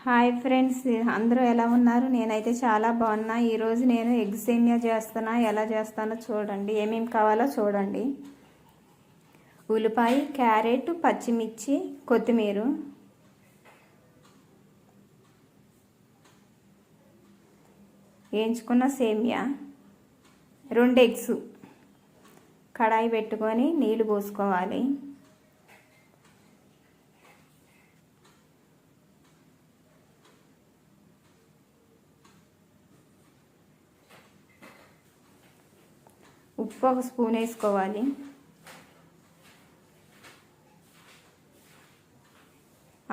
Hi friends, అందరూ ఎలా ఉన్నారు? నేనైతే చాలా బాగున్నా. ఈరోజు నేను ఎగ్ సేమియా చేస్తున్నా. ఎలా చేస్తానో చూడండి. ఏమేమి కావాలో చూడండి. ఉల్లిపాయ, క్యారెట్, పచ్చిమిర్చి, కొత్తిమీర, వేయించుకున్న సేమియా, 2 ఎగ్స్. కడాయి పెట్టుకొని నీళ్ళు పోసుకోవాలి. ఉప్పు 1 స్పూన్ వేసుకోవాలి.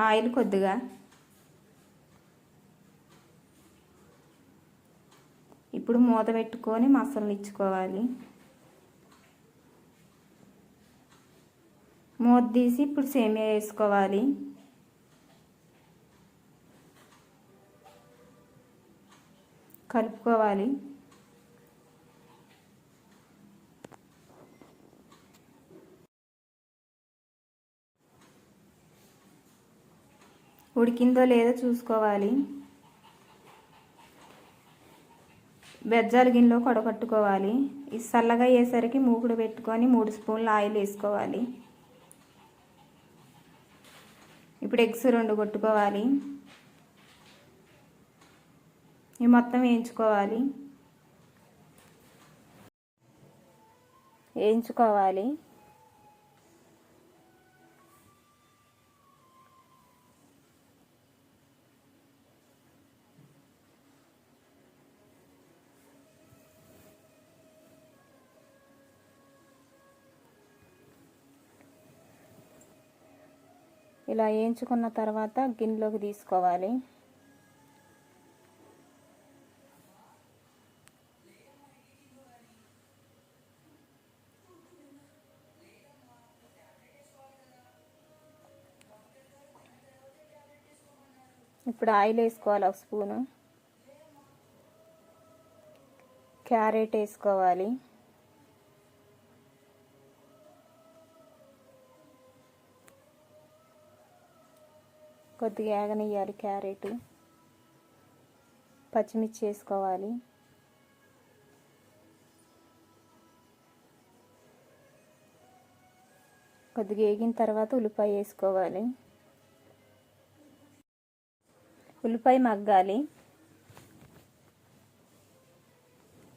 ఆయిల్ కొద్దిగా. ఇప్పుడు మూత పెట్టుకొని మసాలా ఇచ్చుకోవాలి. మూత తీసి ఇప్పుడు సేమియా వేసుకోవాలి. కలుపుకోవాలి. ఉడికిందో లేదో చూసుకోవాలి. బెజ్జాల గిన్నెలో కొడగట్టుకోవాలి. ఇది చల్లగా అయ్యేసరికి మూకుడు పెట్టుకొని 3 స్పూన్ల ఆయిల్ వేసుకోవాలి. ఇప్పుడు ఎగ్స్ 2 కొట్టుకోవాలి. ఇవి మొత్తం వేయించుకోవాలి. ఇలా వేయించుకున్న తర్వాత గిన్నెలోకి తీసుకోవాలి. ఇప్పుడు ఆయిల్ వేసుకోవాలి. 1 స్పూను. క్యారెట్ వేసుకోవాలి. కొద్దిగా ఏగనియ్యాలి క్యారెట్. పచ్చిమిర్చి వేసుకోవాలి. కొద్దిగా వేగిన తర్వాత ఉల్లిపాయ వేసుకోవాలి. ఉల్లిపాయ మగ్గాలి.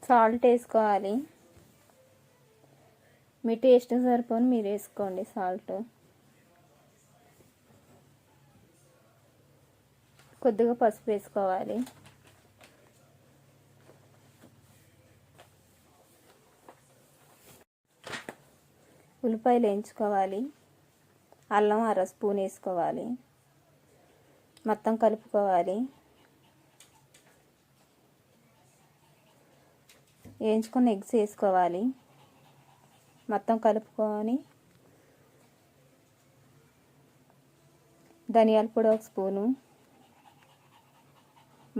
సాల్ట్ వేసుకోవాలి. మీ టేస్ట్ సరిపోని మీరు వేసుకోండి సాల్ట్. కొద్దిగా పసుపు వేసుకోవాలి. ఉల్లిపాయలు వేయించుకోవాలి. అల్లం 1/2 స్పూన్ వేసుకోవాలి. మొత్తం కలుపుకోవాలి. వేయించుకున్న ఎగ్స్ వేసుకోవాలి. మొత్తం కలుపుకొని ధనియాల పొడి 1 స్పూను,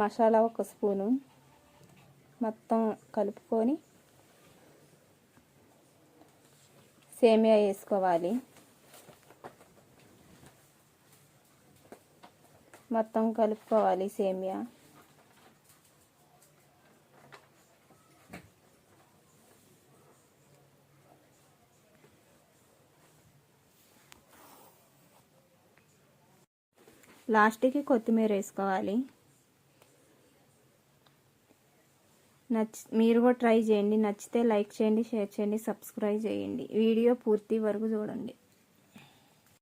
మసాలా 1 స్పూను మొత్తం కలుపుకొని సేమియా వేసుకోవాలి. మొత్తం కలుపుకోవాలి సేమియా. లాస్ట్కి కొత్తిమీర వేసుకోవాలి. మీరు కూడా ట్రై చేయండి. నచ్చితే లైక్ చేయండి, షేర్ చేయండి, సబ్స్క్రైబ్ చేయండి. వీడియో పూర్తి వరకు చూడండి.